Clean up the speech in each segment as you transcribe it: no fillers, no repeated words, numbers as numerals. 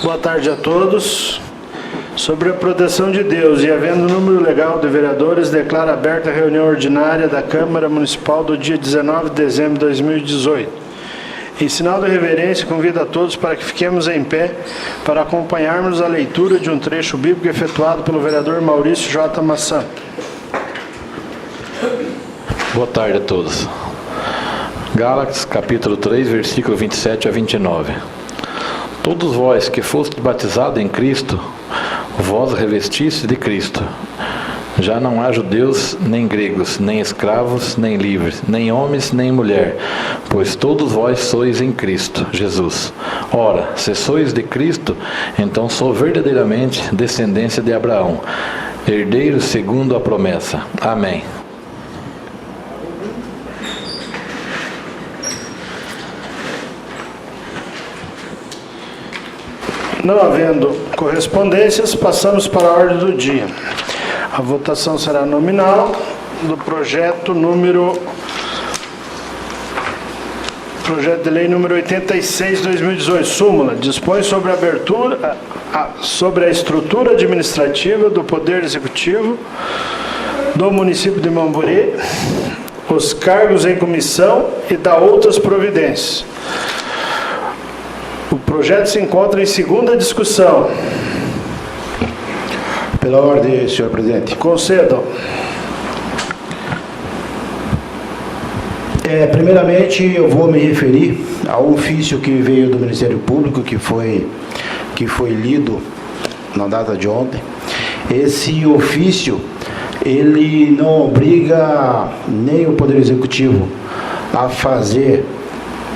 Boa tarde a todos. Sobre a proteção de Deus e havendo número legal de vereadores, declaro aberta a reunião ordinária da Câmara Municipal do dia 19 de dezembro de 2018. Em sinal de reverência, convido a todos para que fiquemos em pé para acompanharmos a leitura de um trecho bíblico efetuado pelo vereador Maurício J. Massan. Boa tarde a todos. Gálatas, capítulo 3, versículo 27 a 29. Todos vós que fostes batizados em Cristo, vós revestiste de Cristo. Já não há judeus, nem gregos, nem escravos, nem livres, nem homens, nem mulher, pois todos vós sois em Cristo Jesus. Ora, se sois de Cristo, então sou verdadeiramente descendência de Abraão, herdeiro segundo a promessa. Amém. Não havendo correspondências, passamos para a ordem do dia. A votação será nominal do projeto de lei número 86/2018, súmula, dispõe sobre sobre a estrutura administrativa do Poder Executivo do município de Mamburi, os cargos em comissão e dá outras providências. O projeto se encontra em segunda discussão. Pela ordem, senhor presidente. Concedam. Primeiramente, eu vou me referir ao ofício que veio do Ministério Público, que foi lido na data de ontem. Esse ofício, ele não obriga nem o Poder Executivo a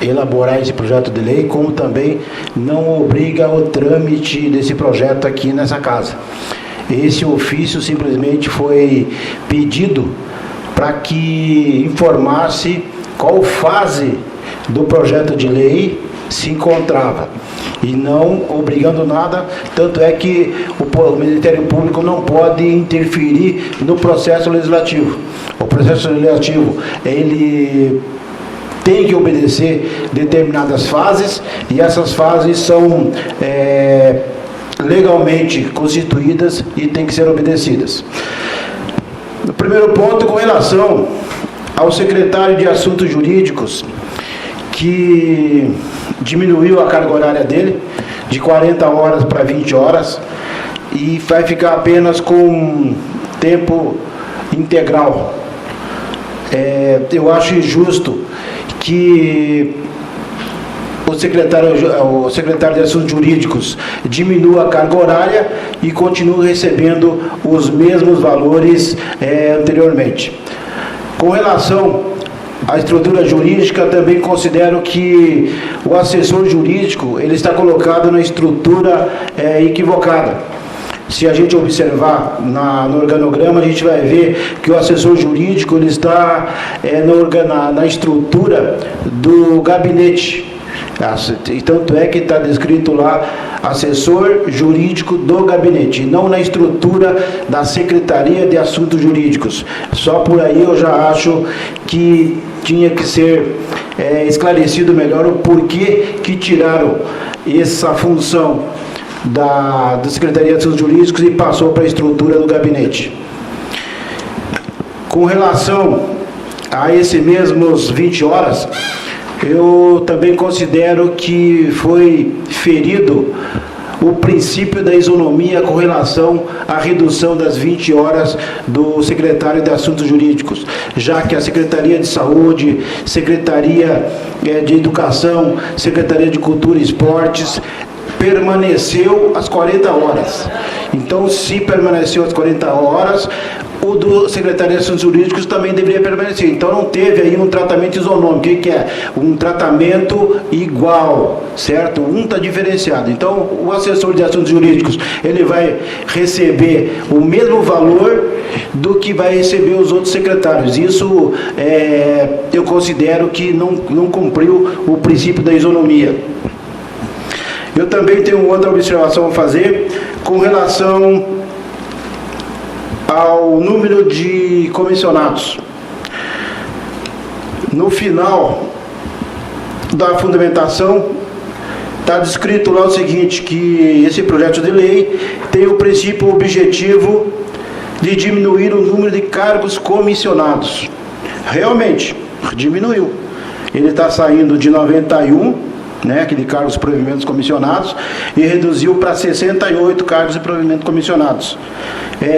elaborar esse projeto de lei, como também não obriga o trâmite desse projeto aqui nessa casa. Esse ofício simplesmente foi pedido para que informasse qual fase do projeto de lei se encontrava, e não obrigando nada, tanto é que o Ministério Público não pode interferir no processo legislativo. O processo legislativo, ele tem que obedecer determinadas fases, e essas fases são legalmente constituídas e têm que ser obedecidas. O primeiro ponto, com relação ao secretário de Assuntos Jurídicos, que diminuiu a carga horária dele de 40 horas para 20 horas e vai ficar apenas com tempo integral. Eu acho injusto que o secretário de Assuntos Jurídicos diminua a carga horária e continue recebendo os mesmos valores anteriormente. Com relação à estrutura jurídica, também considero que o assessor jurídico ele está colocado na estrutura equivocada. Se a gente observar no organograma, a gente vai ver que o assessor jurídico ele está na estrutura do gabinete. E tanto é que está descrito lá assessor jurídico do gabinete, não na estrutura da Secretaria de Assuntos Jurídicos. Só por aí eu já acho que tinha que ser esclarecido melhor o porquê que tiraram essa função da Secretaria de Assuntos Jurídicos e passou para a estrutura do gabinete. Com relação a esses mesmos 20 horas, eu também considero que foi ferido o princípio da isonomia com relação à redução das 20 horas do secretário de Assuntos Jurídicos, já que a Secretaria de Saúde, Secretaria de Educação, Secretaria de Cultura e Esportes permaneceu às 40 horas. Então, se permaneceu às 40 horas, o do secretário de Assuntos Jurídicos também deveria permanecer. Então, não teve aí um tratamento isonômico. O que é? Um tratamento igual, certo? Um está diferenciado. Então, o assessor de Assuntos Jurídicos, ele vai receber o mesmo valor do que vai receber os outros secretários. Isso, eu considero que não cumpriu o princípio da isonomia. Eu também tenho outra observação a fazer com relação ao número de comissionados. No final da fundamentação, está descrito lá o seguinte, que esse projeto de lei tem o princípio objetivo de diminuir o número de cargos comissionados. Realmente, diminuiu. Ele está saindo de 91, né, de cargos e provimentos comissionados, e reduziu para 68 cargos e provimentos comissionados.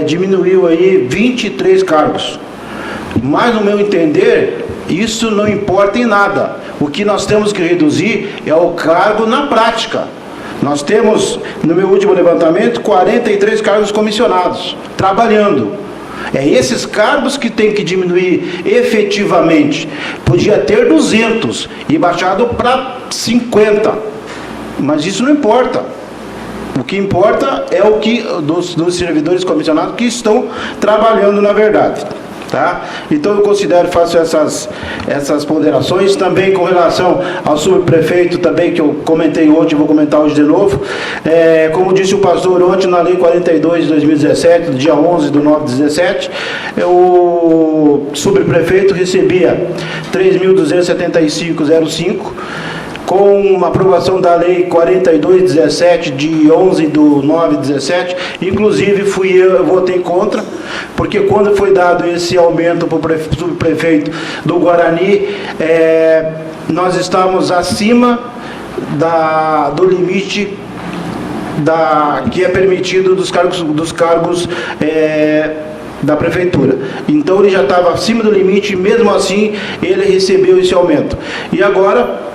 Diminuiu aí 23 cargos. Mas, no meu entender, isso não importa em nada. O que nós temos que reduzir é o cargo na prática. Nós temos, no meu último levantamento, 43 cargos comissionados, trabalhando. É esses cargos que tem que diminuir efetivamente. Podia ter 200 e baixado para 50. Mas isso não importa. O que importa é o que dos servidores comissionados que estão trabalhando na verdade. Tá? Então eu considero, faço essas ponderações também com relação ao subprefeito também, que eu comentei ontem, vou comentar hoje de novo. Como disse o pastor ontem, na lei 42 de 2017, do dia 11 de 9/17, o subprefeito recebia 3.275,05, com a aprovação da lei 42/17 de 11 de 9/17, inclusive eu votei contra, porque quando foi dado esse aumento para o subprefeito do Guarani, nós estávamos acima do limite que é permitido dos cargos da prefeitura. Então ele já estava acima do limite e mesmo assim ele recebeu esse aumento. E agora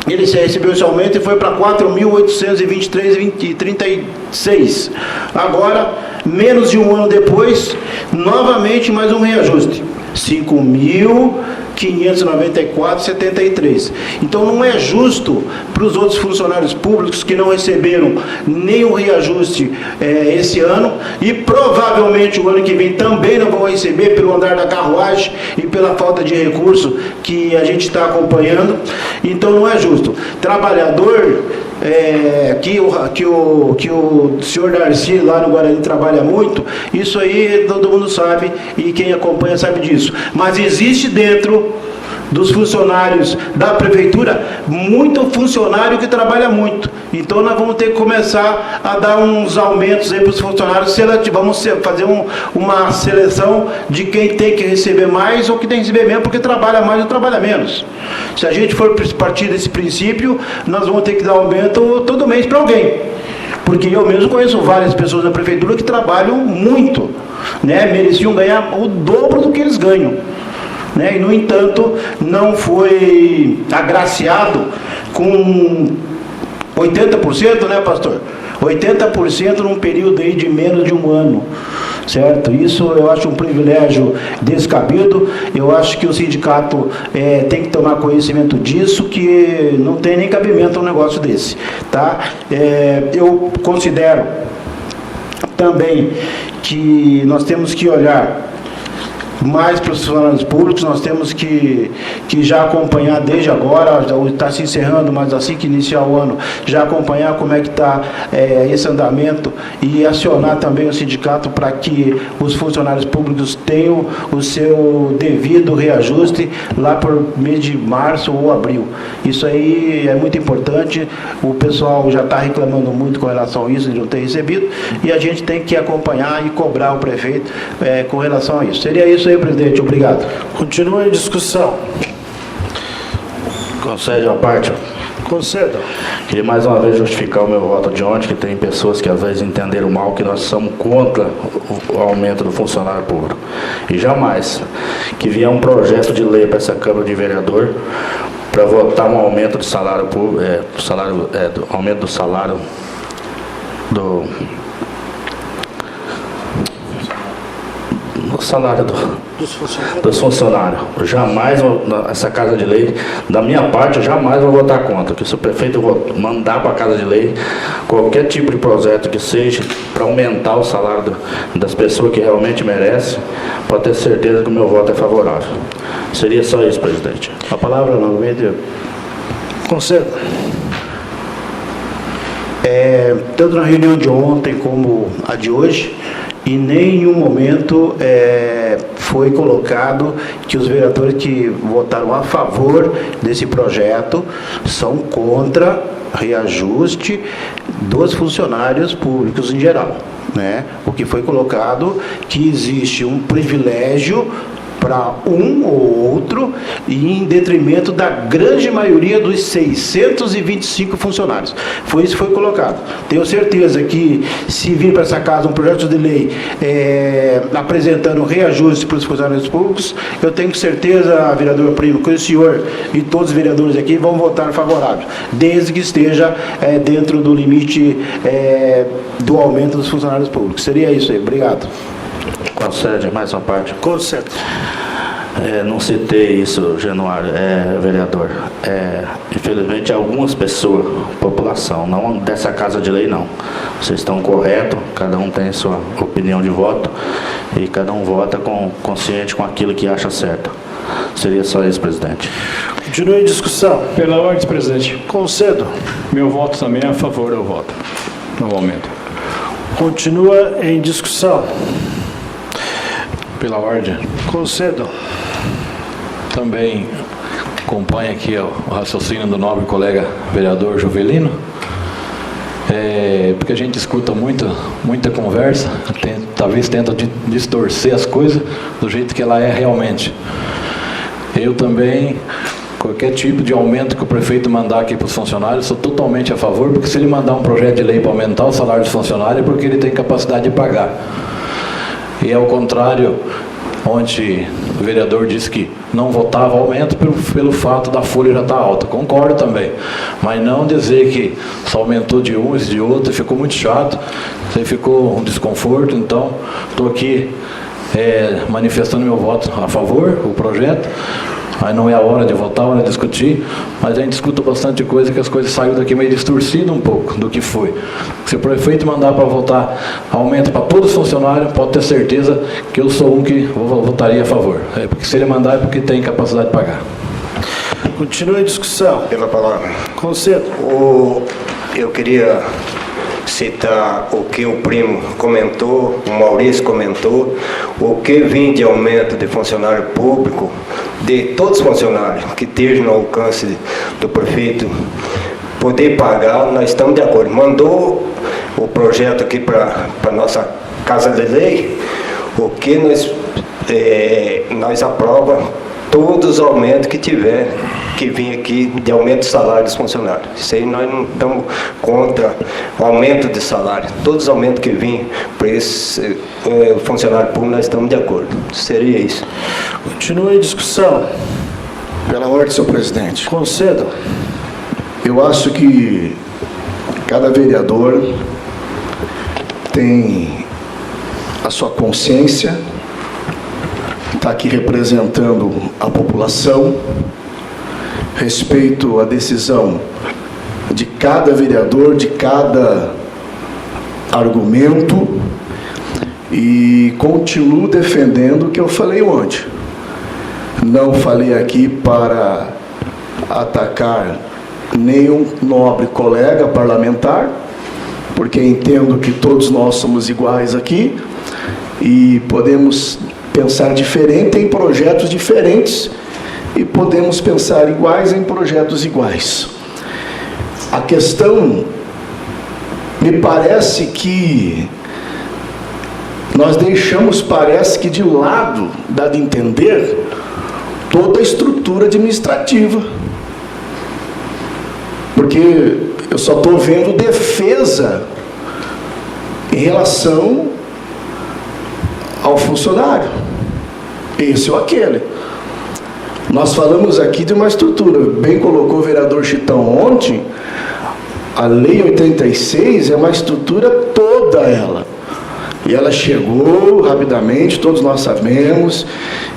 ele recebeu esse aumento e foi para 4.823,36. Agora, menos de um ano depois, novamente mais um reajuste. 5.594,73. Então não é justo para os outros funcionários públicos que não receberam nenhum reajuste esse ano, e provavelmente o ano que vem também não vão receber pelo andar da carruagem e pela falta de recurso que a gente está acompanhando. Então não é justo. Trabalhador, que o senhor Darcy lá no Guarani trabalha muito, isso aí todo mundo sabe e quem acompanha sabe disso. Mas existe dentro dos funcionários da prefeitura muito funcionário que trabalha muito. Então nós vamos ter que começar a dar uns aumentos aí para os funcionários, vamos fazer uma seleção de quem tem que receber mais ou que tem que receber menos, porque trabalha mais ou trabalha menos. Se a gente for partir desse princípio, nós vamos ter que dar aumento todo mês para alguém. Porque eu mesmo conheço várias pessoas na prefeitura que trabalham muito, né? Mereciam ganhar o dobro do que eles ganham. E, no entanto, não foi agraciado com 80%, né, pastor? 80% num período aí de menos de um ano, certo? Isso eu acho um privilégio descabido. Eu acho que o sindicato tem que tomar conhecimento disso, que não tem nem cabimento um negócio desse, tá? Eu considero também que nós temos que olhar mais para os funcionários públicos. Nós temos que já acompanhar desde agora, está se encerrando, mas assim que iniciar o ano, já acompanhar como é que está esse andamento e acionar também o sindicato para que os funcionários públicos tenham o seu devido reajuste lá por mês de março ou abril. Isso aí é muito importante. O pessoal já está reclamando muito com relação a isso, de não ter recebido, e a gente tem que acompanhar e cobrar o prefeito com relação a isso. Seria isso aí, presidente. Obrigado. Continua em discussão. Concede a parte. Conceda. Queria mais uma vez justificar o meu voto de ontem, que tem pessoas que às vezes entenderam mal que nós somos contra o aumento do funcionário público. E jamais que vier um projeto de lei para essa Câmara de Vereador para votar um aumento do salário público, aumento do salário dos funcionários. Jamais essa casa de lei, da minha parte, eu jamais vou votar contra. Que se o prefeito mandar para a casa de lei qualquer tipo de projeto que seja para aumentar o salário das pessoas que realmente merecem, pode ter certeza que o meu voto é favorável. Seria só isso, presidente. A palavra novamente. Conceda. Tanto na reunião de ontem como a de hoje, em nenhum momento foi colocado que os vereadores que votaram a favor desse projeto são contra reajuste dos funcionários públicos em geral, né? O que foi colocado que existe um privilégio para um ou outro e em detrimento da grande maioria dos 625 funcionários. Foi isso que foi colocado. Tenho certeza que se vir para essa casa um projeto de lei apresentando reajuste para os funcionários públicos, eu tenho certeza, vereador Primo, que o senhor e todos os vereadores aqui vão votar favorável, desde que esteja dentro do limite do aumento dos funcionários públicos. Seria isso aí. Obrigado. Concede mais uma parte. Concede. Não citei isso, Januário, vereador. Infelizmente, algumas pessoas, população, não dessa casa de lei, não. Vocês estão corretos, cada um tem sua opinião de voto e cada um vota consciente com aquilo que acha certo. Seria só isso, presidente. Continue em discussão. Pela ordem, presidente. Concedo. Meu voto também é a favor do voto no aumento. Continua em discussão. Pela ordem, Concedo. também acompanha aqui o raciocínio do nobre colega vereador Jovelino, porque a gente escuta muita conversa, talvez tenta distorcer as coisas do jeito que ela é realmente. Eu também, qualquer tipo de aumento que o prefeito mandar aqui para os funcionários, sou totalmente a favor, porque se ele mandar um projeto de lei para aumentar o salário dos funcionários, é porque ele tem capacidade de pagar. E ao contrário, onde o vereador disse que não votava aumento pelo fato da folha já estar alta. Concordo também, mas não dizer que só aumentou de um e de outro, ficou muito chato, aí ficou um desconforto. Então, estou aqui manifestando meu voto a favor do projeto. Aí não é a hora de votar, a hora de discutir, mas a gente escuta bastante coisa que as coisas saem daqui meio distorcidas um pouco do que foi. Se o prefeito mandar para votar aumento para todos os funcionários, pode ter certeza que eu sou um que votaria a favor. Porque se ele mandar é porque tem capacidade de pagar. Continue em discussão. Pela palavra. Concedo. Eu queria citar o que o Primo comentou, o Maurício comentou, o que vem de aumento de funcionário público, de todos os funcionários que estejam no alcance do prefeito poder pagar, nós estamos de acordo. Mandou o projeto aqui para a nossa Casa de Lei, o que nós aprovamos todos os aumentos que tiver, que vem aqui de aumento de salário dos funcionários. Isso aí nós não estamos contra o aumento de salário. Todos os aumentos que vêm para esse funcionário público, nós estamos de acordo. Seria isso. Continue em discussão. Pela ordem, senhor presidente. Concedo. Eu acho que cada vereador tem a sua consciência, está aqui representando a população, respeito a decisão de cada vereador, de cada argumento, e continuo defendendo o que eu falei ontem. Não falei aqui para atacar nenhum nobre colega parlamentar, porque entendo que todos nós somos iguais aqui e podemos pensar diferente em projetos diferentes e podemos pensar iguais em projetos iguais. A questão, me parece que nós deixamos, parece que de lado, dado a entender, toda a estrutura administrativa. Porque eu só estou vendo defesa em relação ao funcionário, esse ou aquele. Nós falamos aqui de uma estrutura, bem colocou o vereador Chitão ontem, a Lei 86 é uma estrutura toda ela. E ela chegou rapidamente, todos nós sabemos,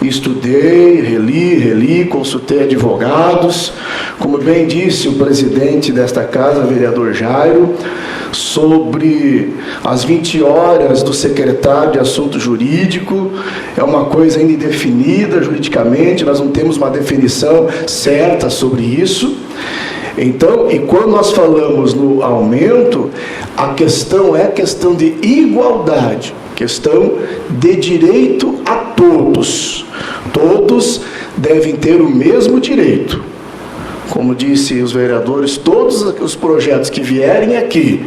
estudei, reli, consultei advogados, como bem disse o presidente desta casa, o vereador Jairo, sobre as 20 horas do secretário de assunto jurídico, é uma coisa ainda indefinida juridicamente, nós não temos uma definição certa sobre isso. Então, e quando nós falamos no aumento, a questão é questão de igualdade, questão de direito a todos. Todos devem ter o mesmo direito. como disse os vereadores, todos os projetos que vierem aqui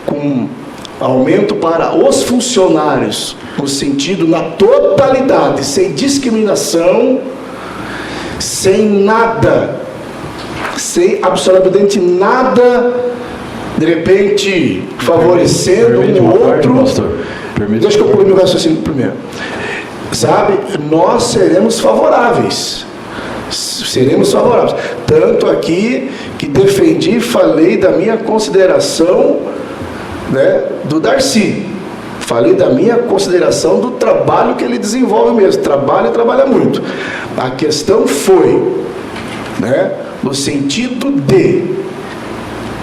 com aumento para os funcionários, no sentido, na totalidade, sem discriminação, sem nada, sem absolutamente nada, de repente, favorecendo um ou outro. Deixa que eu pôr meu raciocínio primeiro. Sabe, nós seremos favoráveis. Seremos favoráveis. Tanto aqui que defendi e falei da minha consideração, né, do Darcy. Falei da minha consideração do trabalho que ele desenvolve mesmo. Trabalha e trabalha muito. A questão foi, né, no sentido de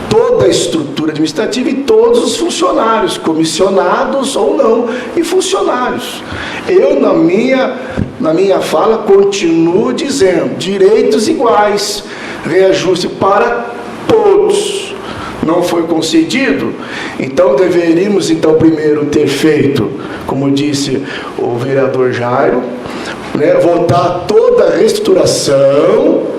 toda a estrutura administrativa e todos os funcionários, comissionados ou não, e funcionários. Eu, na minha fala, continuo dizendo, direitos iguais, reajuste para todos. Não foi concedido? Então deveríamos, primeiro ter feito, como disse o vereador Jairo, né, votar toda a reestruturação,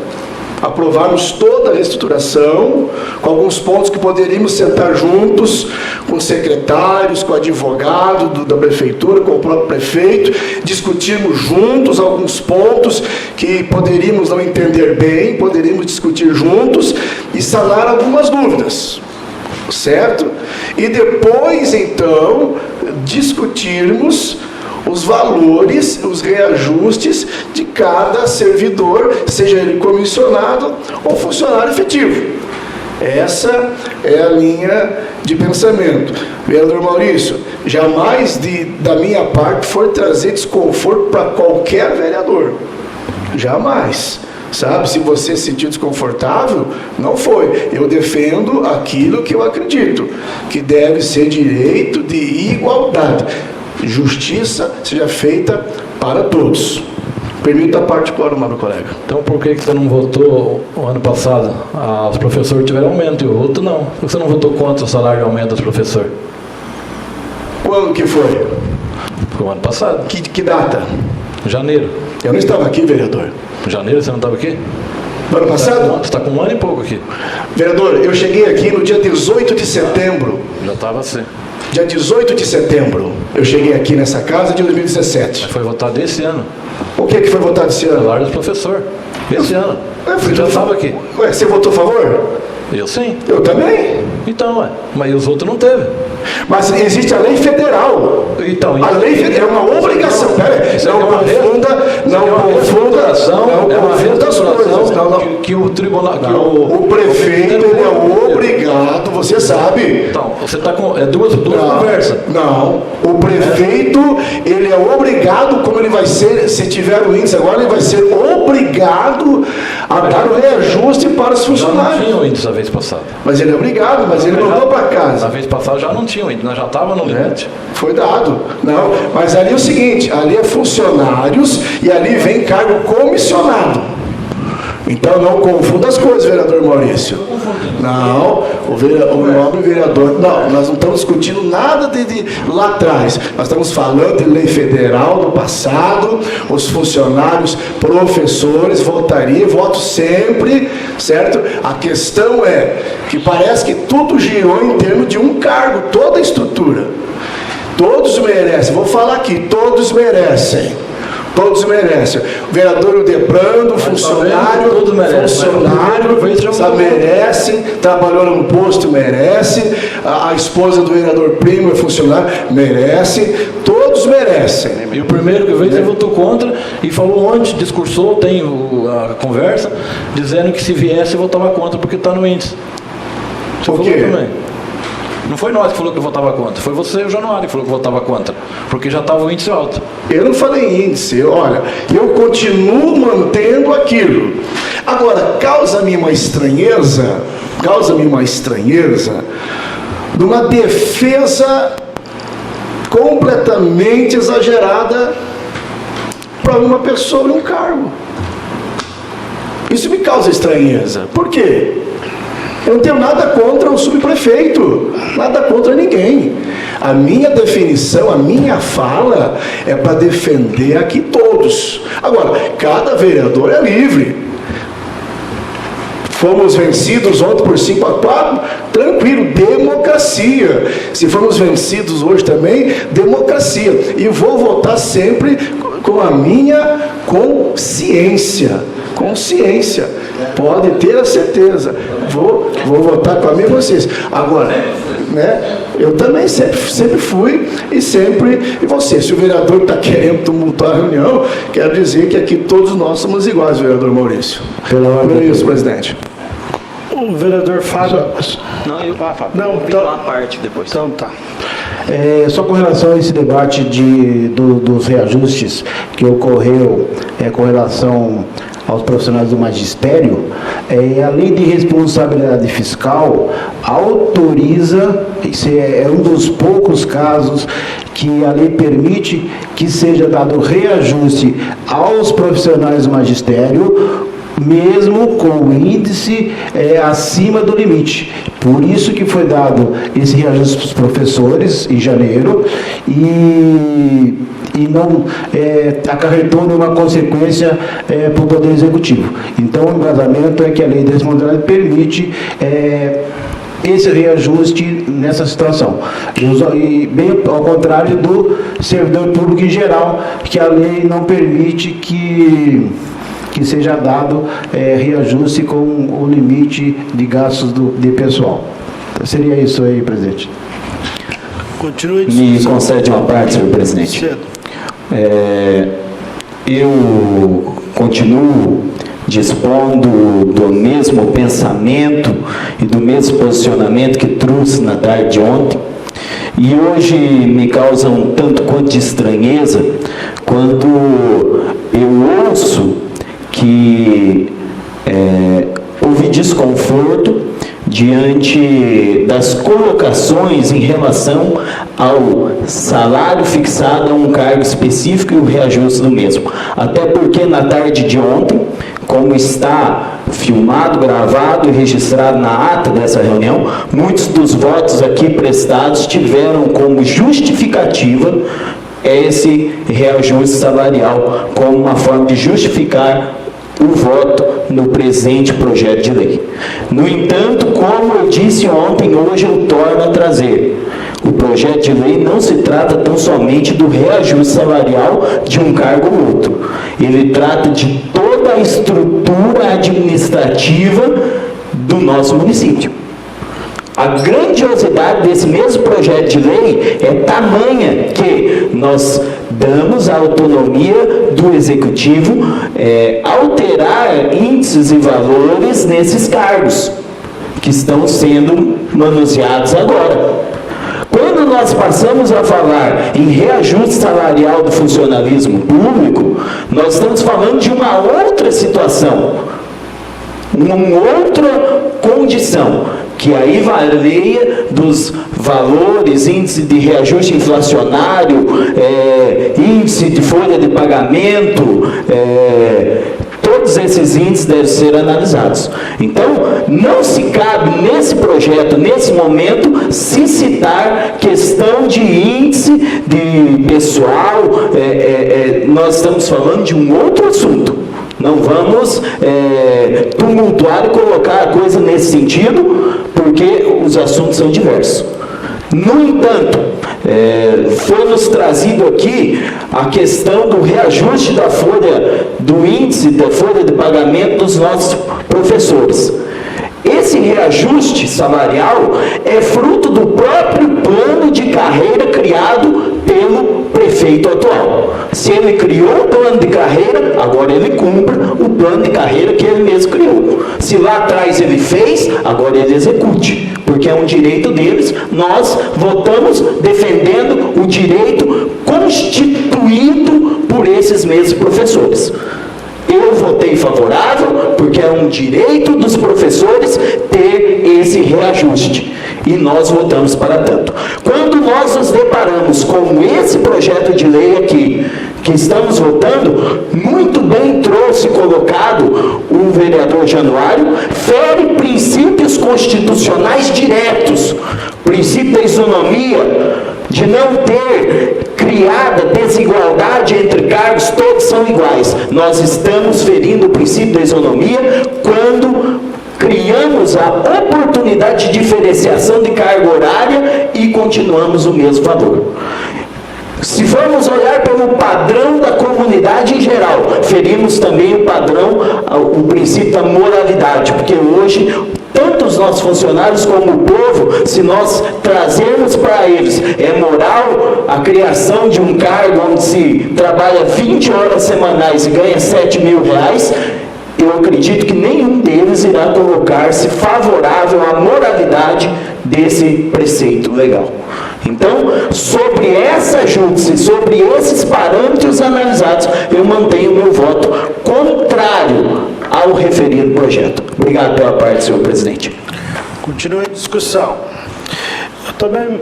aprovarmos toda a reestruturação, com alguns pontos que poderíamos sentar juntos, com secretários, com advogado da prefeitura, com o próprio prefeito, discutirmos juntos alguns pontos que poderíamos não entender bem, poderíamos discutir juntos e sanar algumas dúvidas, certo? E depois, então, discutirmos os valores, os reajustes de cada servidor, seja ele comissionado ou funcionário efetivo. Essa é a linha de pensamento. Vereador Maurício, jamais da minha parte foi trazer desconforto para qualquer vereador. Jamais. Sabe, se você se sentir desconfortável, não foi. Eu defendo aquilo que eu acredito, que deve ser direito de igualdade. Justiça seja feita para todos. Permita a particular, meu colega. Então por que você não votou o ano passado? Os professores tiveram aumento e o outro não. Por que você não votou contra o salário de aumento dos professores? Quando que foi? Foi o ano passado. Que data? Janeiro. Eu não estava aqui, vereador. Janeiro você não estava aqui? No ano passado? Você está com um ano e pouco aqui. Vereador, eu cheguei aqui no dia 18 de setembro. Já estava assim. Dia 18 de setembro, eu cheguei aqui nessa casa de 2017. Mas foi votado esse ano. O que foi votado esse ano? Salário dos professores. Esse ano. Eu já estava aqui. Ué, você votou a favor? Eu sim. Eu também. Então, mas os outros não teve. Mas existe a lei federal. Então, a lei federal é uma obrigação. Não confunda as coisas. Que o tribunal... O prefeito ele é obrigado, você sabe. Então, você está com duas conversas. Não, o prefeito ele é obrigado, como ele vai ser, se tiver o índice agora, ele vai ser obrigado a dar o reajuste para os funcionários. Não tinha o índice a vez passada. Mas ele é obrigado, mas ele mandou para casa. Na vez passada já não tinha o índice, nós já estávamos no limite. Foi dado. Não, mas ali é o seguinte, ali é funcionários e ali vem cargo comissionado. Então não confunda as coisas, vereador Maurício. Não, o nobre vereador. Não, nós não estamos discutindo nada de lá atrás. Nós estamos falando de lei federal do passado, os funcionários, professores, voto sempre, certo? A questão é que parece que tudo girou em termos de um cargo, toda a estrutura. Todos merecem, vou falar aqui, todos merecem. Todos merecem. O vereador Ildebrando, o funcionário, merece, trabalhou no posto, merece, a esposa do vereador Primo é funcionário, merece, todos merecem. E o primeiro que veio, ele votou contra e falou ontem, discursou, tem a conversa, dizendo que se viesse, votava contra, porque está no índice. Você por quê? Também. Não foi nós que falou que votava contra, foi você e o Januário que falou que votava contra, porque já estava o índice alto. Eu não falei índice, olha, eu continuo mantendo aquilo. Agora, causa-me uma estranheza, de uma defesa completamente exagerada para uma pessoa em um cargo. Isso me causa estranheza. Por quê? Eu não tenho nada contra o subprefeito, nada contra ninguém. A minha definição, a minha fala é para defender aqui todos. Agora, cada vereador é livre. Fomos vencidos ontem por 5-4, tranquilo, democracia. Se formos vencidos hoje também, democracia. E vou votar sempre com a minha consciência. Consciência. Pode ter a certeza. Vou votar com a minha consciência. Agora, né, eu também sempre fui e sempre... E você, se o vereador está querendo tumultuar a reunião, quero dizer que aqui todos nós somos iguais, vereador Maurício. Por isso, presidente. O vereador Fábio. Não, eu Não, vou então- uma parte depois. Então tá. Só com relação a esse debate dos reajustes que ocorreu com relação aos profissionais do magistério, a lei de responsabilidade fiscal autoriza, esse é um dos poucos casos que a lei permite que seja dado reajuste aos profissionais do magistério, mesmo com o índice acima do limite. Por isso que foi dado esse reajuste para os professores em janeiro e não acarretou nenhuma consequência para o Poder Executivo. Então, o embasamento é que a lei de responsabilidade permite esse reajuste nessa situação. E bem ao contrário do servidor público em geral, que a lei não permite que seja dado reajuste com o limite de gastos de pessoal. Então, seria isso aí, presidente. Continue. Me concede uma parte, senhor presidente. Cedo. Eu continuo dispondo do mesmo pensamento e do mesmo posicionamento que trouxe na tarde de ontem. E hoje me causa um tanto quanto de estranheza quando eu ouço que houve desconforto diante das colocações em relação ao salário fixado a um cargo específico e o reajuste do mesmo. Até porque na tarde de ontem, como está filmado, gravado e registrado na ata dessa reunião, muitos dos votos aqui prestados tiveram como justificativa esse reajuste salarial, como uma forma de justificar o voto no presente projeto de lei. No entanto, como eu disse ontem, hoje eu torno a trazer. O projeto de lei não se trata tão somente do reajuste salarial de um cargo ou outro. Ele trata de toda a estrutura administrativa do nosso município. A grandiosidade desse mesmo projeto de lei é tamanha que nós damos a autonomia do Executivo alterar índices e valores nesses cargos que estão sendo manuseados agora. Quando nós passamos a falar em reajuste salarial do funcionalismo público, nós estamos falando de uma outra situação, uma outra condição, que aí varia dos valores, índice de reajuste inflacionário, índice de folha de pagamento, todos esses índices devem ser analisados. Então, não se cabe nesse projeto, nesse momento, se citar questão de índice de pessoal, nós estamos falando de um outro assunto. Não vamos tumultuar e colocar a coisa nesse sentido, porque os assuntos são diversos. No entanto, foi-nos trazido aqui a questão do reajuste da folha, do índice da folha de pagamento dos nossos professores. Esse reajuste salarial é fruto do próprio plano de carreira criado pelo prefeito atual. Se ele criou o plano de carreira, agora ele cumpre o plano de carreira que ele mesmo criou. Se lá atrás ele fez, agora ele execute, porque é um direito deles. Nós votamos defendendo o direito constituído por esses mesmos professores. Eu votei favorável porque é um direito dos professores ter esse reajuste. E nós votamos para tanto. Quando nós nos deparamos com esse projeto de lei aqui, que estamos votando, muito bem trouxe colocado o vereador Januário, fere princípios constitucionais diretos, princípio da isonomia, de não ter criada desigualdade entre cargos, todos são iguais. Nós estamos ferindo o princípio da isonomia quando criamos a oportunidade de diferenciação de carga horária e continuamos o mesmo valor. Se formos olhar pelo padrão da comunidade em geral, ferimos também o padrão, o princípio da moralidade, porque hoje, tanto os nossos funcionários como o povo, se nós trazermos para eles, é moral a criação de um cargo onde se trabalha 20 horas semanais e ganha 7 mil reais, eu acredito que nenhum deles irá colocar-se favorável à moralidade desse preceito legal. Então, sobre essa júdice, sobre esses parâmetros analisados, eu mantenho meu voto contrário ao referido projeto. Obrigado pela parte, senhor presidente. Continue a discussão. Eu também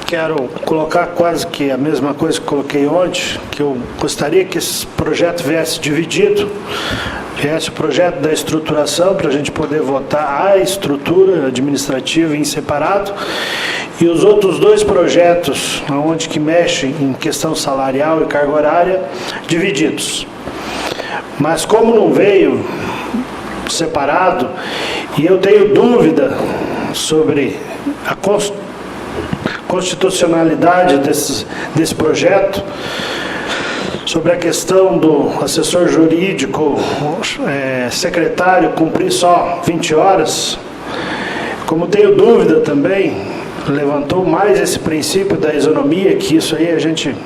quero colocar quase que a mesma coisa que coloquei ontem, que eu gostaria que esse projeto viesse dividido, viesse o projeto da estruturação, para a gente poder votar a estrutura administrativa em separado, e os outros dois projetos, onde que mexem em questão salarial e carga horária, divididos. Mas como não veio separado, e eu tenho dúvida sobre a constitucionalidade desse projeto, sobre a questão do assessor jurídico, secretário cumprir só 20 horas, como tenho dúvida também, levantou mais esse princípio da isonomia, que isso aí a gente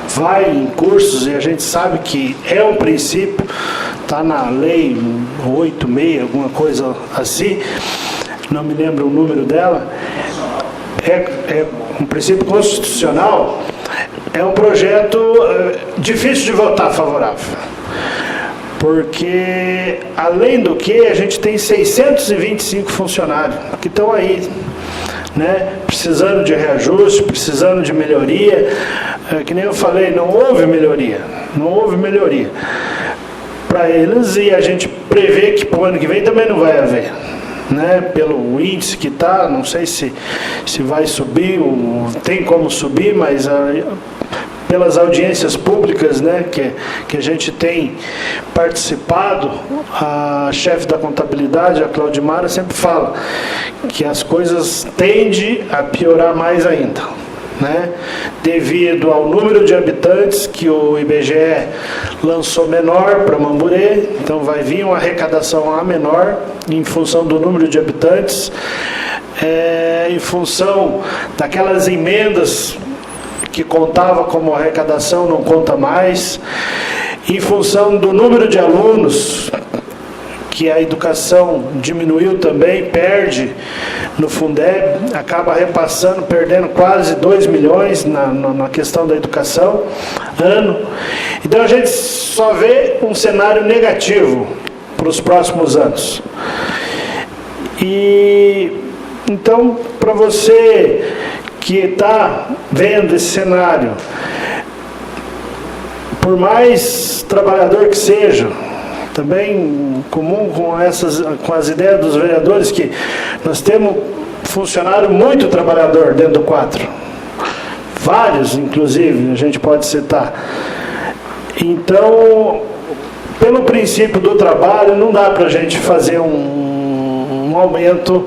vai em cursos e a gente sabe que é um princípio, está na lei 86, alguma coisa assim, não me lembro o número dela, é um princípio constitucional, é um projeto difícil de votar favorável. Porque, além do que, a gente tem 625 funcionários que estão aí, né, precisando de reajuste, precisando de melhoria. Que nem eu falei, não houve melhoria para eles, e a gente prevê que para o ano que vem também não vai haver, né, pelo índice que está, não sei se vai subir, ou tem como subir, mas pelas audiências públicas, né, que a gente tem participado, a chefe da contabilidade, a Claudimara, sempre fala que as coisas tendem a piorar mais ainda, né, devido ao número de habitantes que o IBGE lançou menor para Mamburê, então vai vir uma arrecadação a menor em função do número de habitantes, em função daquelas emendas que contava como arrecadação, não conta mais, em função do número de alunos, que a educação diminuiu também, perde no Fundeb, acaba repassando, perdendo quase 2 milhões na questão da educação, ano. Então a gente só vê um cenário negativo para os próximos anos. E então, para você que está vendo esse cenário, por mais trabalhador que seja, também comum com as ideias dos vereadores, que nós temos funcionário muito trabalhador dentro do 4, vários inclusive, a gente pode citar. Então, pelo princípio do trabalho, não dá para a gente fazer um aumento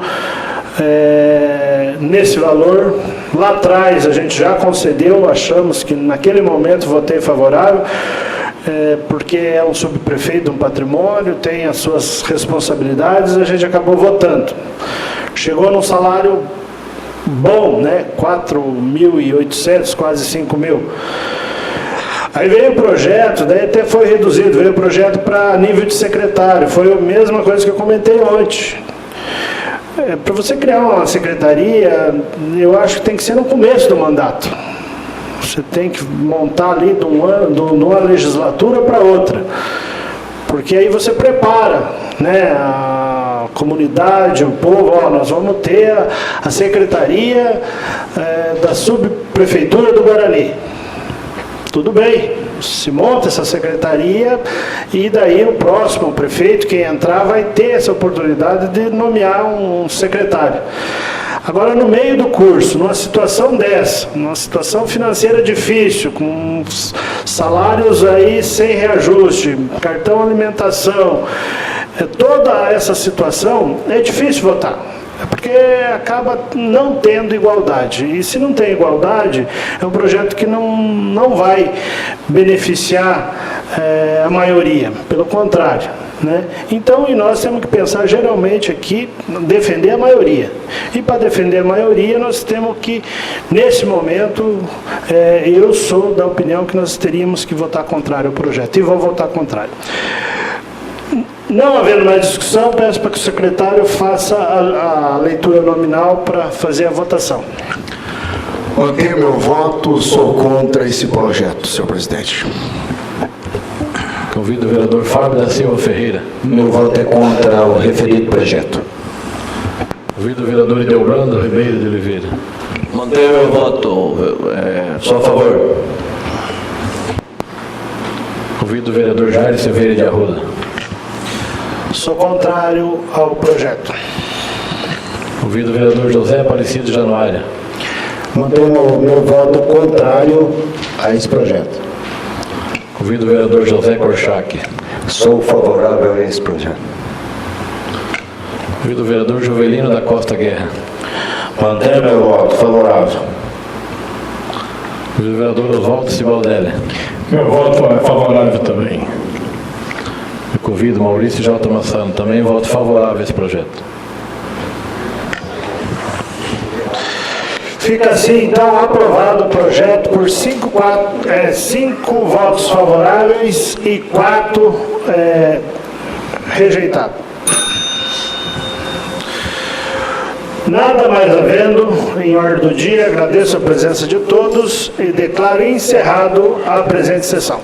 nesse valor. Lá atrás a gente já concedeu, achamos que naquele momento votei favorável, porque é um subprefeito de um patrimônio, tem as suas responsabilidades, a gente acabou votando. Chegou num salário bom, né? 4.800, quase 5.000. Aí veio o projeto, daí até foi reduzido, veio o projeto para nível de secretário, foi a mesma coisa que eu comentei ontem. Para você criar uma secretaria, eu acho que tem que ser no começo do mandato. Você tem que montar ali de uma legislatura para outra, porque aí você prepara, né, a comunidade, o povo. Nós vamos ter a secretaria da subprefeitura do Guarani. Tudo bem, se monta essa secretaria e daí o próximo prefeito, quem entrar, vai ter essa oportunidade de nomear um secretário. Agora, no meio do curso, numa situação dessa, numa situação financeira difícil, com salários aí sem reajuste, cartão alimentação, toda essa situação, é difícil votar. Porque acaba não tendo igualdade. E se não tem igualdade, é um projeto que não vai beneficiar a maioria. Pelo contrário. Né? Então, e nós temos que pensar geralmente aqui, defender a maioria. E para defender a maioria, nós temos que, nesse momento, eu sou da opinião que nós teríamos que votar contrário ao projeto. E vou votar contrário. Não havendo mais discussão, peço para que o secretário faça a leitura nominal para fazer a votação. Mantenho meu voto, sou contra esse projeto, senhor presidente. Convido o vereador Fábio da Silva Ferreira. Meu voto é contra o referido projeto. Convido o vereador Ideobrando Ribeiro de Oliveira. Mantenho meu voto, sou a favor. Convido o vereador Jair Silveira de Arruda. Sou contrário ao projeto. Convido o vereador José Aparecido de Januária. Mantenho meu voto contrário a esse projeto. Convido o vereador José Korchak. Sou favorável a esse projeto. Convido o vereador Jovelino da Costa Guerra. Mantenho meu voto favorável. Convido o vereador Oswaldo Cibaldelli. Meu voto é favorável também. Eu convido Maurício J. Massano, também voto favorável a esse projeto. Fica assim, então, aprovado o projeto por 5 votos favoráveis e 4 rejeitados. Nada mais havendo em ordem do dia, agradeço a presença de todos e declaro encerrado a presente sessão.